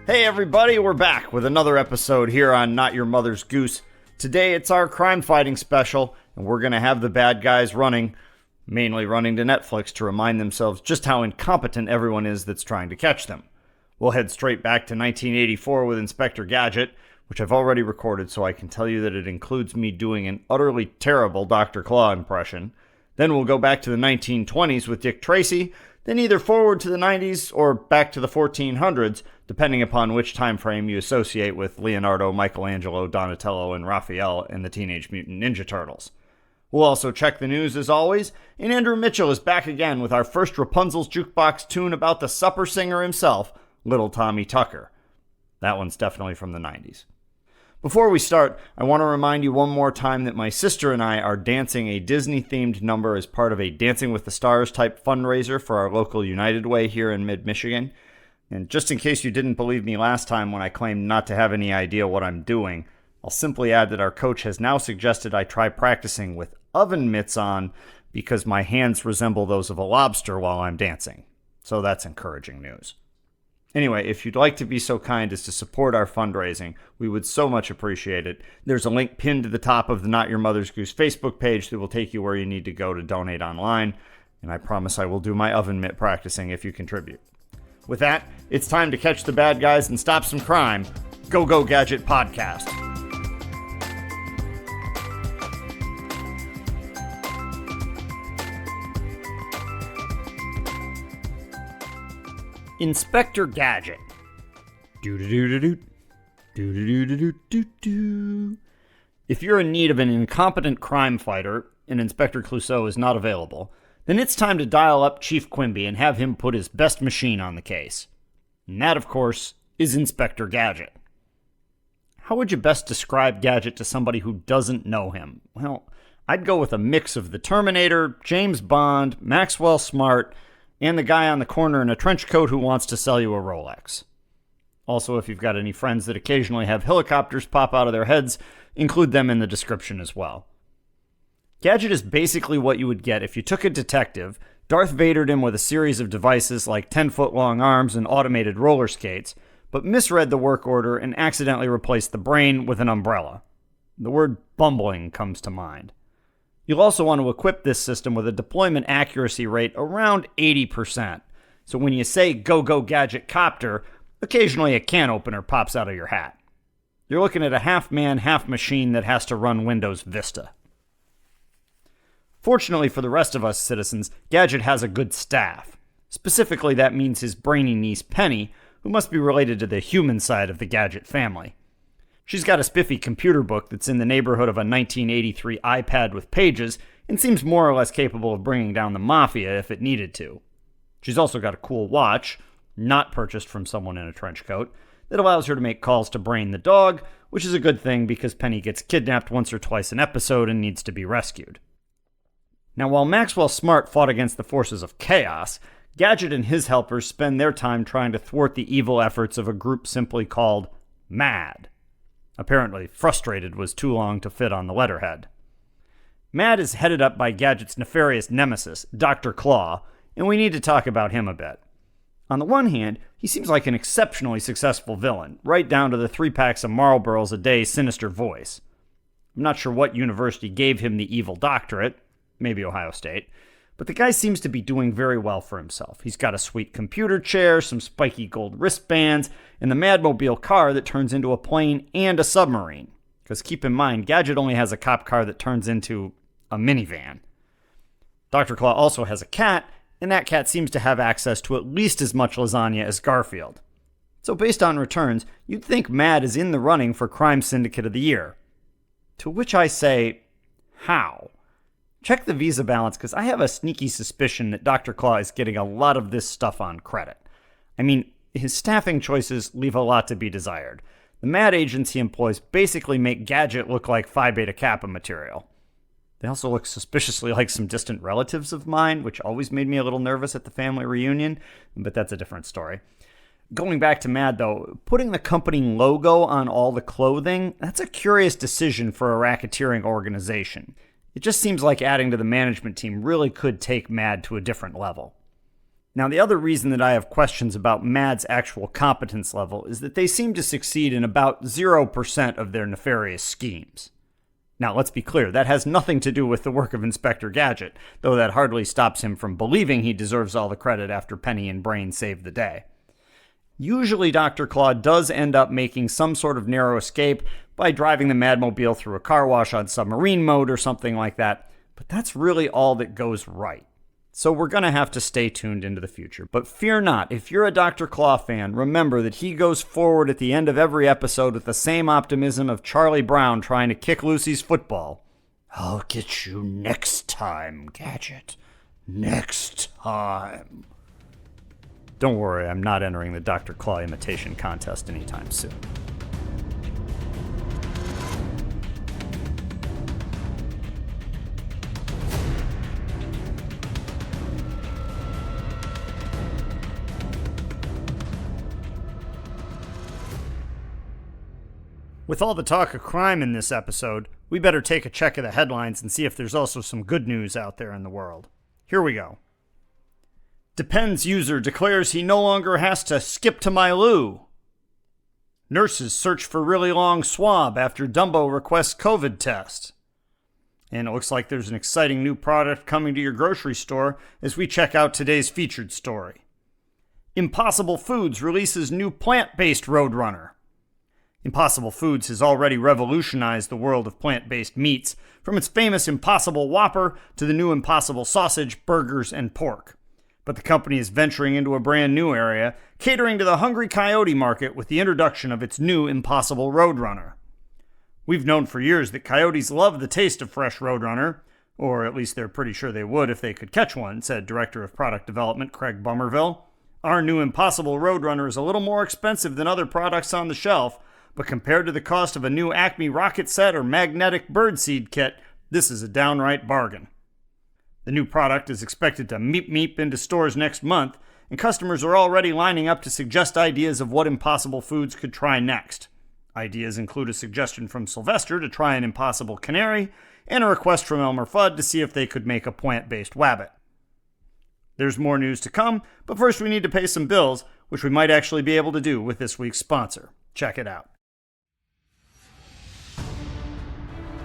Hey everybody, we're back with another episode here on Not Your Mother's Goose. Today it's our crime fighting special, and we're going to have the bad guys mainly running to Netflix to remind themselves just how incompetent everyone is that's trying to catch them. We'll head straight back to 1984 with Inspector Gadget, which I've already recorded, so I can tell you that it includes me doing an utterly terrible Dr. Claw impression. Then we'll go back to the 1920s with Dick Tracy, then either forward to the 90s or back to the 1400s, depending upon which time frame you associate with Leonardo, Michelangelo, Donatello, and Raphael and the Teenage Mutant Ninja Turtles. We'll also check the news as always, and Andrew Mitchell is back again with our first Rapunzel's Jukebox tune about the supper singer himself, Little Tommy Tucker. That one's definitely from the 90s. Before we start, I want to remind you one more time that my sister and I are dancing a Disney-themed number as part of a Dancing with the Stars type fundraiser for our local United Way here in mid-Michigan. And just in case you didn't believe me last time when I claimed not to have any idea what I'm doing, I'll simply add that our coach has now suggested I try practicing with oven mitts on because my hands resemble those of a lobster while I'm dancing. So that's encouraging news. Anyway, if you'd like to be so kind as to support our fundraising, we would so much appreciate it. There's a link pinned to the top of the Not Your Mother's Goose Facebook page that will take you where you need to go to donate online, and I promise I will do my oven mitt practicing if you contribute. With that, it's time to catch the bad guys and stop some crime. Go Go Gadget Podcast. Inspector Gadget. If you're in need of an incompetent crime fighter and Inspector Clouseau is not available, then it's time to dial up Chief Quimby and have him put his best machine on the case. And that, of course, is Inspector Gadget. How would you best describe Gadget to somebody who doesn't know him? Well, I'd go with a mix of the Terminator, James Bond, Maxwell Smart, and the guy on the corner in a trench coat who wants to sell you a Rolex. Also, if you've got any friends that occasionally have helicopters pop out of their heads, include them in the description as well. Gadget is basically what you would get if you took a detective, Darth Vadered him with a series of devices like 10-foot-long arms and automated roller skates, but misread the work order and accidentally replaced the brain with an umbrella. The word bumbling comes to mind. You'll also want to equip this system with a deployment accuracy rate around 80%. So when you say Go Go Gadget Copter, occasionally a can opener pops out of your hat. You're looking at a half-man, half-machine that has to run Windows Vista. Fortunately for the rest of us citizens, Gadget has a good staff. Specifically, that means his brainy niece Penny, who must be related to the human side of the Gadget family. She's got a spiffy computer book that's in the neighborhood of a 1983 iPad with pages and seems more or less capable of bringing down the mafia if it needed to. She's also got a cool watch, not purchased from someone in a trench coat, that allows her to make calls to Brain the dog, which is a good thing because Penny gets kidnapped once or twice an episode and needs to be rescued. Now, while Maxwell Smart fought against the forces of chaos, Gadget and his helpers spend their time trying to thwart the evil efforts of a group simply called MAD. Apparently, frustrated was too long to fit on the letterhead. MAD is headed up by Gadget's nefarious nemesis, Dr. Claw, and we need to talk about him a bit. On the one hand, he seems like an exceptionally successful villain, right down to the 3 packs of Marlboros a day sinister voice. I'm not sure what university gave him the evil doctorate, maybe Ohio State, but the guy seems to be doing very well for himself. He's got a sweet computer chair, some spiky gold wristbands, and the Madmobile car that turns into a plane and a submarine. Because keep in mind, Gadget only has a cop car that turns into a minivan. Dr. Claw also has a cat, and that cat seems to have access to at least as much lasagna as Garfield. So based on returns, you'd think Mad is in the running for Crime Syndicate of the Year. To which I say, how? Check the Visa balance, because I have a sneaky suspicion that Dr. Claw is getting a lot of this stuff on credit. I mean, his staffing choices leave a lot to be desired. The MAD agents he employs basically make Gadget look like Phi Beta Kappa material. They also look suspiciously like some distant relatives of mine, which always made me a little nervous at the family reunion, but that's a different story. Going back to MAD, though, putting the company logo on all the clothing, that's a curious decision for a racketeering organization. It just seems like adding to the management team really could take MAD to a different level. Now, the other reason that I have questions about MAD's actual competence level is that they seem to succeed in about 0% of their nefarious schemes. Now, let's be clear, that has nothing to do with the work of Inspector Gadget, though that hardly stops him from believing he deserves all the credit after Penny and Brain saved the day. Usually, Dr. Claw does end up making some sort of narrow escape by driving the Madmobile through a car wash on submarine mode or something like that, but that's really all that goes right. So we're going to have to stay tuned into the future. But fear not, if you're a Dr. Claw fan, remember that he goes forward at the end of every episode with the same optimism of Charlie Brown trying to kick Lucy's football. I'll get you next time, Gadget. Next time. Don't worry, I'm not entering the Dr. Claw imitation contest anytime soon. With all the talk of crime in this episode, we better take a check of the headlines and see if there's also some good news out there in the world. Here we go. Depends user declares he no longer has to skip to my loo. Nurses search for really long swab after Dumbo requests COVID test. And it looks like there's an exciting new product coming to your grocery store as we check out today's featured story. Impossible Foods releases new plant-based Roadrunner. Impossible Foods has already revolutionized the world of plant-based meats, from its famous Impossible Whopper to the new Impossible Sausage, burgers, and pork. But the company is venturing into a brand new area, catering to the hungry coyote market with the introduction of its new Impossible Roadrunner. We've known for years that coyotes love the taste of fresh Roadrunner, or at least they're pretty sure they would if they could catch one, said Director of Product Development Craig Bummerville. Our new Impossible Roadrunner is a little more expensive than other products on the shelf, but compared to the cost of a new Acme rocket set or magnetic birdseed kit, this is a downright bargain. The new product is expected to meep into stores next month, and customers are already lining up to suggest ideas of what Impossible Foods could try next. Ideas include a suggestion from Sylvester to try an Impossible Canary, and a request from Elmer Fudd to see if they could make a plant-based Wabbit. There's more news to come, but first we need to pay some bills, which we might actually be able to do with this week's sponsor. Check it out.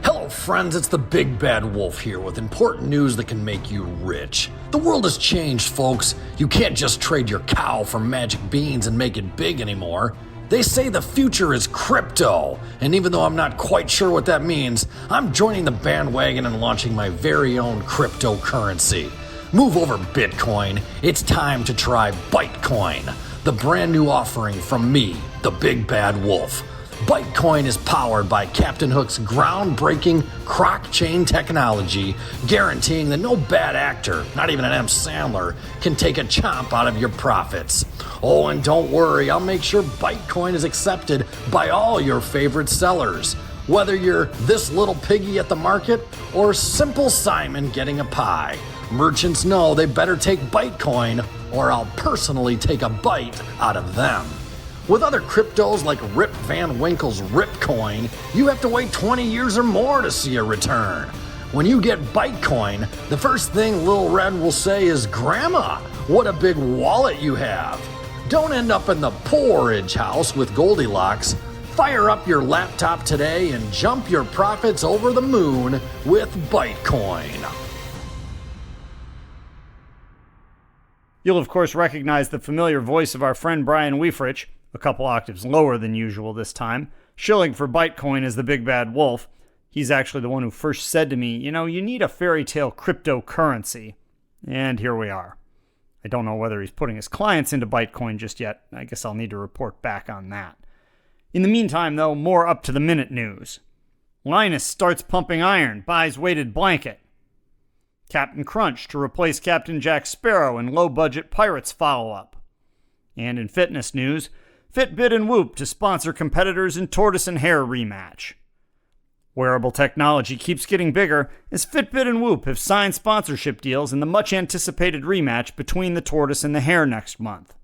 Hello friends, it's the Big Bad Wolf here with important news that can make you rich. The world has changed, folks. You can't just trade your cow for magic beans and make it big anymore. They say the future is crypto, and even though I'm not quite sure what that means, I'm joining the bandwagon and launching my very own cryptocurrency. Move over Bitcoin, it's time to try Bytecoin, the brand new offering from me, the Big Bad Wolf. Bytecoin is powered by Captain Hook's groundbreaking croc chain technology, guaranteeing that no bad actor, not even an M. Sandler, can take a chomp out of your profits. Oh, and don't worry, I'll make sure Bytecoin is accepted by all your favorite sellers. Whether you're this little piggy at the market or Simple Simon getting a pie, merchants know they better take Bytecoin or I'll personally take a bite out of them. With other cryptos like Rip Van Winkle's Ripcoin, you have to wait 20 years or more to see a return. When you get Bytecoin, the first thing Lil Red will say is, "Grandma, what a big wallet you have." Don't end up in the porridge house with Goldilocks. Fire up your laptop today and jump your profits over the moon with Bytecoin. You'll of course recognize the familiar voice of our friend Brian Weifrich, a couple octaves lower than usual this time, shilling for Bytecoin as the Big Bad Wolf. He's actually the one who first said to me, you need a fairy tale cryptocurrency. And here we are. I don't know whether he's putting his clients into Bytecoin just yet. I guess I'll need to report back on that. In the meantime, though, more up-to-the-minute news. Linus starts pumping iron, buys weighted blanket. Captain Crunch to replace Captain Jack Sparrow in low-budget Pirates follow-up. And in fitness news, Fitbit and Whoop to sponsor competitors in Tortoise and Hare rematch. Wearable technology keeps getting bigger as Fitbit and Whoop have signed sponsorship deals in the much-anticipated rematch between the Tortoise and the Hare next month.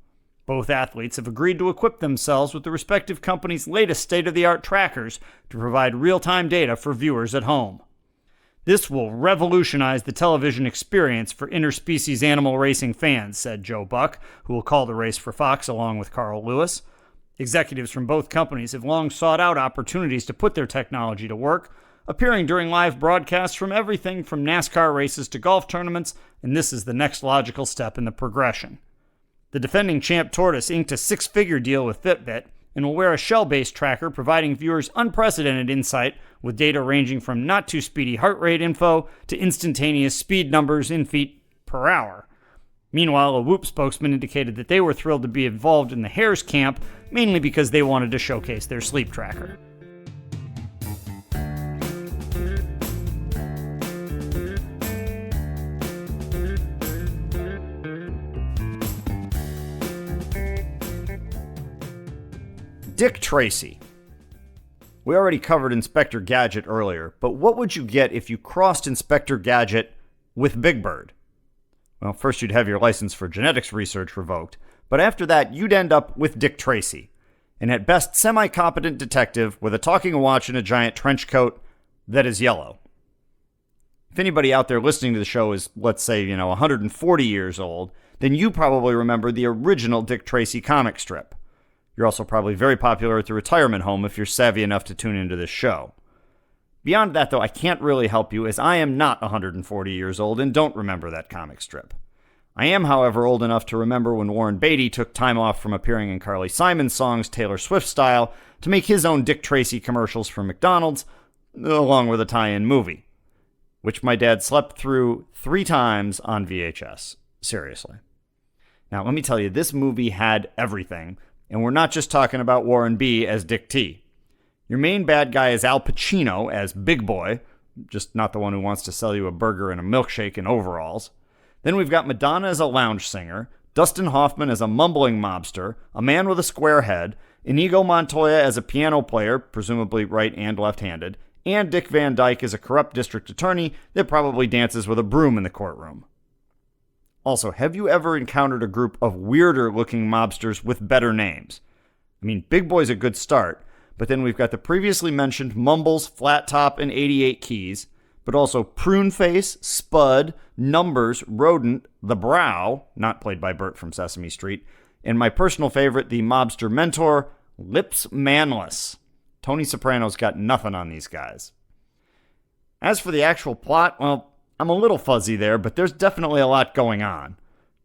Both athletes have agreed to equip themselves with the respective companies' latest state-of-the-art trackers to provide real-time data for viewers at home. "This will revolutionize the television experience for interspecies animal racing fans," said Joe Buck, who will call the race for Fox along with Carl Lewis. Executives from both companies have long sought out opportunities to put their technology to work, appearing during live broadcasts from everything from NASCAR races to golf tournaments, and this is the next logical step in the progression. The defending champ Tortoise inked a six-figure deal with Fitbit and will wear a shell-based tracker providing viewers unprecedented insight with data ranging from not-too-speedy heart rate info to instantaneous speed numbers in feet per hour. Meanwhile, a Whoop spokesman indicated that they were thrilled to be involved in the Hares camp, mainly because they wanted to showcase their sleep tracker. Dick Tracy. We already covered Inspector Gadget earlier, but what would you get if you crossed Inspector Gadget with Big Bird? Well, first you'd have your license for genetics research revoked, but after that you'd end up with Dick Tracy, an at best semi-competent detective with a talking watch and a giant trench coat that is yellow. If anybody out there listening to the show is, let's say, 140 years old, then you probably remember the original Dick Tracy comic strip. You're also probably very popular at the retirement home if you're savvy enough to tune into this show. Beyond that, though, I can't really help you as I am not 140 years old and don't remember that comic strip. I am, however, old enough to remember when Warren Beatty took time off from appearing in Carly Simon's songs Taylor Swift style to make his own Dick Tracy commercials for McDonald's, along with a tie-in movie, which my dad slept through 3 times on VHS. Seriously. Now, let me tell you, this movie had everything, and we're not just talking about Warren B. as Dick T. Your main bad guy is Al Pacino as Big Boy, just not the one who wants to sell you a burger and a milkshake in overalls. Then we've got Madonna as a lounge singer, Dustin Hoffman as a mumbling mobster, a man with a square head, Inigo Montoya as a piano player, presumably right and left-handed, and Dick Van Dyke as a corrupt district attorney that probably dances with a broom in the courtroom. Also, have you ever encountered a group of weirder-looking mobsters with better names? I mean, Big Boy's a good start, but then we've got the previously mentioned Mumbles, Flat Top, and 88 Keys, but also Pruneface, Spud, Numbers, Rodent, The Brow, not played by Bert from Sesame Street, and my personal favorite, the mobster mentor, Lips Manless. Tony Soprano's got nothing on these guys. As for the actual plot, well, I'm a little fuzzy there, but there's definitely a lot going on.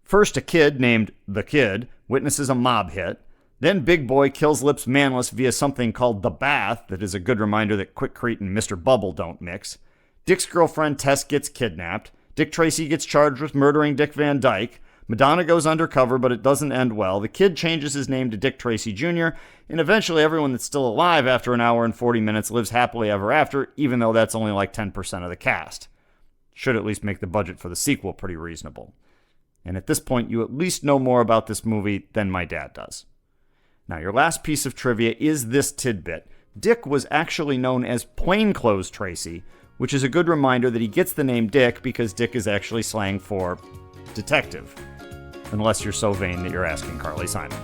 First, a kid named The Kid witnesses a mob hit. Then Big Boy kills Lips Manless via something called the Bath that is a good reminder that Quickcrete and Mr. Bubble don't mix. Dick's girlfriend Tess gets kidnapped. Dick Tracy gets charged with murdering Dick Van Dyke. Madonna goes undercover, but it doesn't end well. The kid changes his name to Dick Tracy Jr., and eventually everyone that's still alive after an hour and 40 minutes lives happily ever after, even though that's only like 10% of the cast. Should at least make the budget for the sequel pretty reasonable. And at this point, you at least know more about this movie than my dad does. Now, your last piece of trivia is this tidbit. Dick was actually known as Plainclothes Tracy, which is a good reminder that he gets the name Dick because Dick is actually slang for detective. Unless you're so vain that you're asking Carly Simon.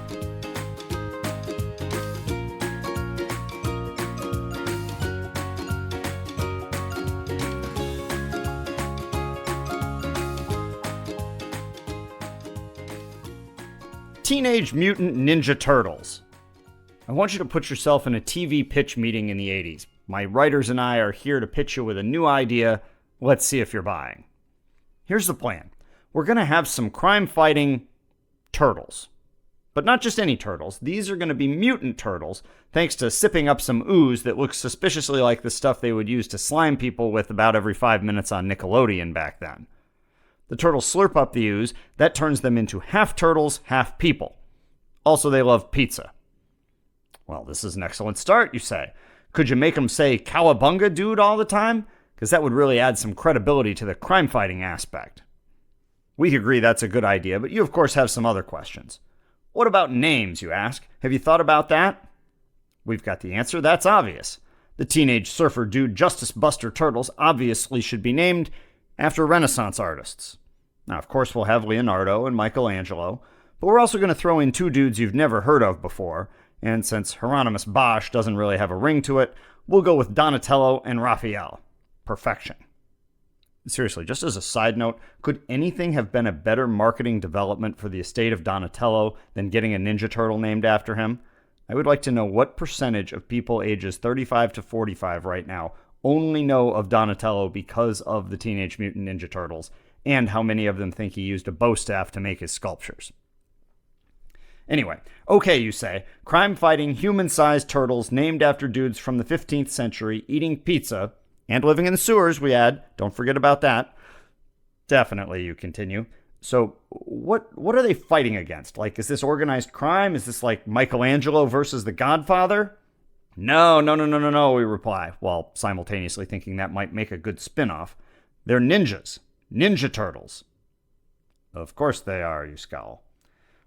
Teenage Mutant Ninja Turtles. I want you to put yourself in a TV pitch meeting in the 80s. My writers and I are here to pitch you with a new idea. Let's see if you're buying. Here's the plan. We're going to have some crime-fighting turtles. But not just any turtles. These are going to be mutant turtles, thanks to sipping up some ooze that looks suspiciously like the stuff they would use to slime people with about every 5 minutes on Nickelodeon back then. The turtles slurp up the ooze. That turns them into half turtles, half people. Also, they love pizza. Well, this is an excellent start, you say. Could you make them say "Cowabunga, dude" all the time? Because that would really add some credibility to the crime-fighting aspect. We agree that's a good idea, but you, of course, have some other questions. What about names, you ask? Have you thought about that? We've got the answer. That's obvious. The Teenage Surfer Dude Justice Buster Turtles obviously should be named after Renaissance artists. Now, of course, we'll have Leonardo and Michelangelo, but we're also going to throw in 2 dudes you've never heard of before, and since Hieronymus Bosch doesn't really have a ring to it, we'll go with Donatello and Raphael. Perfection. Seriously, just as a side note, could anything have been a better marketing development for the estate of Donatello than getting a Ninja Turtle named after him? I would like to know what percentage of people ages 35 to 45 right now only know of Donatello because of the Teenage Mutant Ninja Turtles, and how many of them think he used a bow staff to make his sculptures. Anyway, okay, you say, crime-fighting, human-sized turtles named after dudes from the 15th century eating pizza, and living in the sewers, we add. Don't forget about that. Definitely, you continue. So, what are they fighting against? Like, is this organized crime? Is this like Michelangelo versus the Godfather? No, we reply, while simultaneously thinking that might make a good spin-off. They're ninjas. Ninja Turtles. Of course they are, you scowl.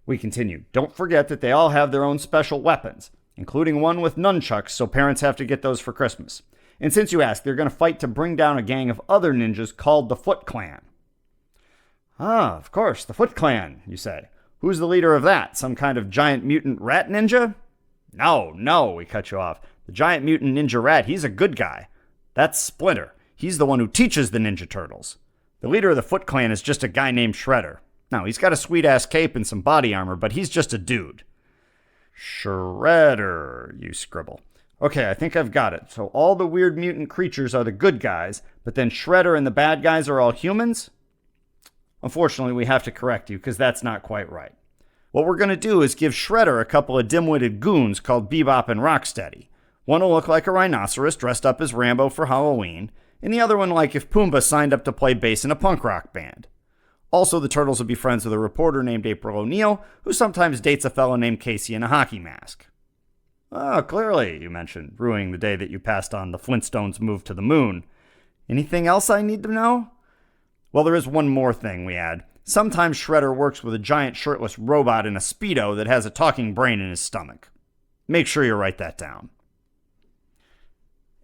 We continue. Don't forget that they all have their own special weapons, including one with nunchucks, so parents have to get those for Christmas. And since you asked, they're going to fight to bring down a gang of other ninjas called the Foot Clan. Ah, of course, the Foot Clan, you say. Who's the leader of that? Some kind of giant mutant rat ninja? No, we cut you off. The giant mutant ninja rat, he's a good guy. That's Splinter. He's the one who teaches the Ninja Turtles. The leader of the Foot Clan is just a guy named Shredder. Now, he's got a sweet-ass cape and some body armor, but he's just a dude. Shredder, you scribble. Okay, I think I've got it. So all the weird mutant creatures are the good guys, but then Shredder and the bad guys are all humans? Unfortunately, we have to correct you, because that's not quite right. What we're going to do is give Shredder a couple of dim-witted goons called Bebop and Rocksteady. One will look like a rhinoceros dressed up as Rambo for Halloween, and the other one like if Pumbaa signed up to play bass in a punk rock band. Also, the Turtles will be friends with a reporter named April O'Neil, who sometimes dates a fellow named Casey in a hockey mask. Oh, clearly, you mentioned, ruining the day that you passed on the Flintstones' move to the moon. Anything else I need to know? Well, there is one more thing, we add. Sometimes Shredder works with a giant shirtless robot in a Speedo that has a talking brain in his stomach. Make sure you write that down.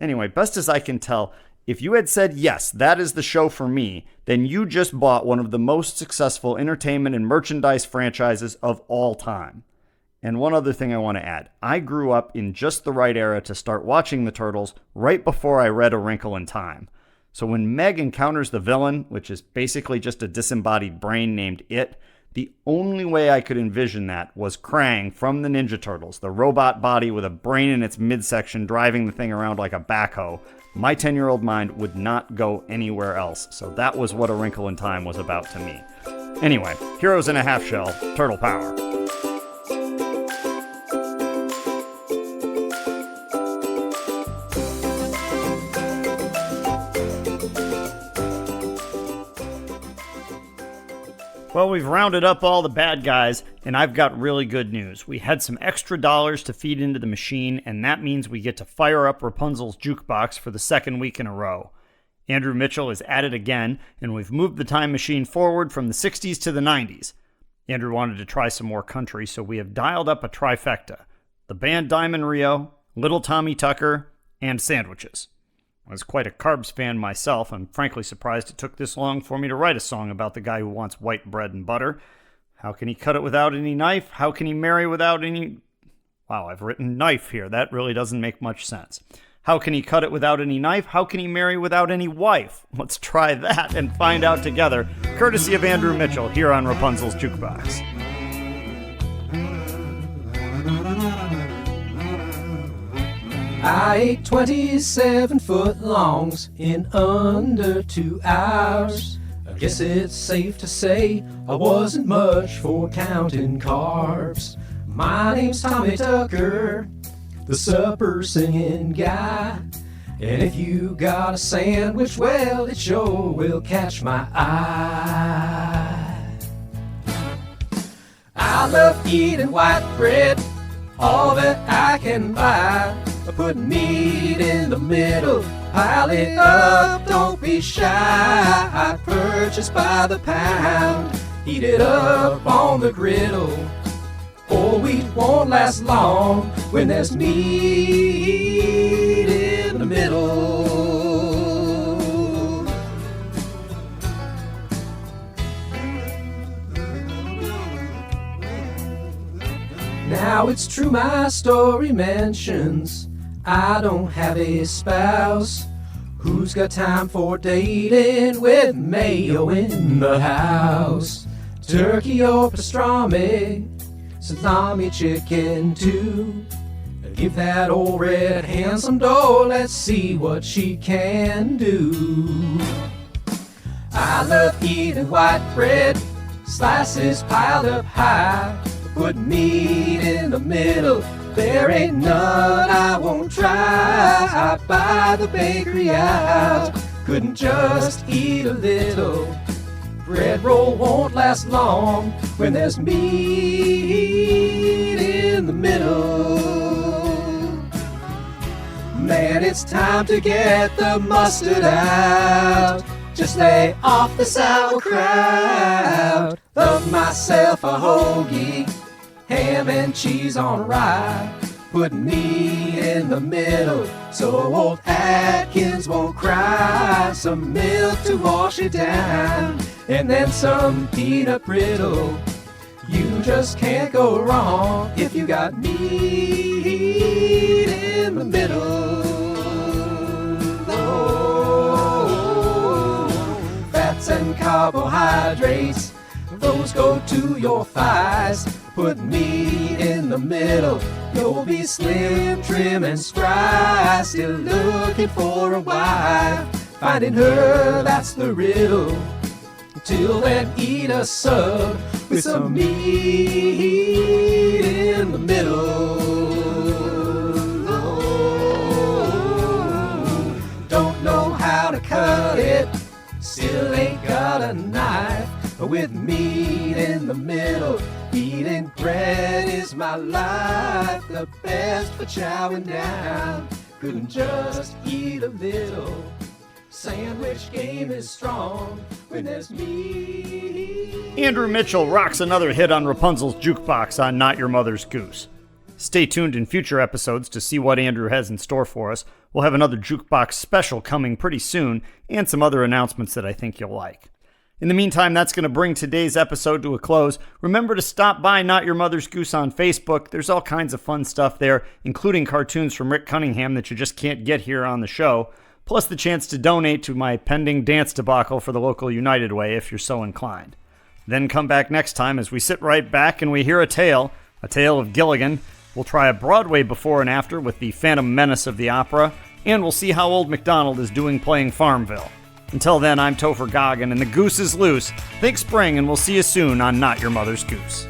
Anyway, best as I can tell, if you had said, yes, that is the show for me, then you just bought one of the most successful entertainment and merchandise franchises of all time. And one other thing I want to add. I grew up in just the right era to start watching the Turtles right before I read A Wrinkle in Time. So when Meg encounters the villain, which is basically just a disembodied brain named It, the only way I could envision that was Krang from the Ninja Turtles, the robot body with a brain in its midsection driving the thing around like a backhoe. My 10-year-old mind would not go anywhere else, so that was what A Wrinkle in Time was about to me. Anyway, Heroes in a Half Shell, Turtle Power. Well, we've rounded up all the bad guys, and I've got really good news. We had some extra dollars to feed into the machine, and that means we get to fire up Rapunzel's Jukebox for the second week in a row. Andrew Mitchell is at it again, and we've moved the time machine forward from the 60s to the 90s. Andrew wanted to try some more country, so we have dialed up a trifecta. The band Diamond Rio, Little Tommy Tucker, and sandwiches. I was quite a carbs fan myself. I'm frankly surprised it took this long for me to write a song about the guy who wants white bread and butter. How can he cut it without any knife? How can he marry without any... Wow, I've written knife here. That really doesn't make much sense. How can he cut it without any knife? How can he marry without any wife? Let's try that and find out together, courtesy of Andrew Mitchell, here on Rapunzel's Jukebox. I ate 27 foot-longs in under 2 hours. I guess it's safe to say I wasn't much for counting carbs. My name's Tommy Tucker, the supper singing guy. And if you got a sandwich, well, it sure will catch my eye. I love eating white bread, all that I can buy. Put meat in the middle, pile it up, don't be shy. Purchase by the pound, heat it up on the griddle. Whole wheat won't last long when there's meat in the middle. Now it's true my story mentions I don't have a spouse. Who's got time for dating with mayo in the house? Turkey or pastrami, salami, chicken too. Give that old red hand some dough, let's see what she can do. I love eating white bread, slices piled up high. Put meat in the middle, there ain't none I won't try. I buy the bakery out, couldn't just eat a little. Bread roll won't last long when there's meat in the middle. Man, it's time to get the mustard out. Just lay off the sauerkraut. Love myself a hoagie, ham and cheese on rye. Put meat in the middle so old Atkins won't cry. Some milk to wash it down, and then some peanut brittle. You just can't go wrong if you got meat in the middle. Oh, fats and carbohydrates, those go to your thighs. Put meat in the middle, you'll be slim, trim, and spry. Still looking for a wife, finding her, that's the riddle. Till then, eat a sub with some meat in the middle. Oh, don't know how to cut it, still ain't got a knife. With meat in the middle, eating bread is my life. The best for chowing down, couldn't just eat a little. Sandwich game is strong when there's meat. Andrew Mitchell rocks another hit on Rapunzel's Jukebox on Not Your Mother's Goose. Stay tuned in future episodes to see what Andrew has in store for us. We'll have another Jukebox special coming pretty soon, and some other announcements that I think you'll like. In the meantime, that's going to bring today's episode to a close. Remember to stop by Not Your Mother's Goose on Facebook. There's all kinds of fun stuff there, including cartoons from Rick Cunningham that you just can't get here on the show, plus the chance to donate to my pending dance debacle for the local United Way if you're so inclined. Then come back next time as we sit right back and we hear a tale of Gilligan. We'll try a Broadway before and after with the Phantom Menace of the opera, and we'll see how old MacDonald is doing playing Farmville. Until then, I'm Topher Goggin, and the goose is loose. Think spring, and we'll see you soon on Not Your Mother's Goose.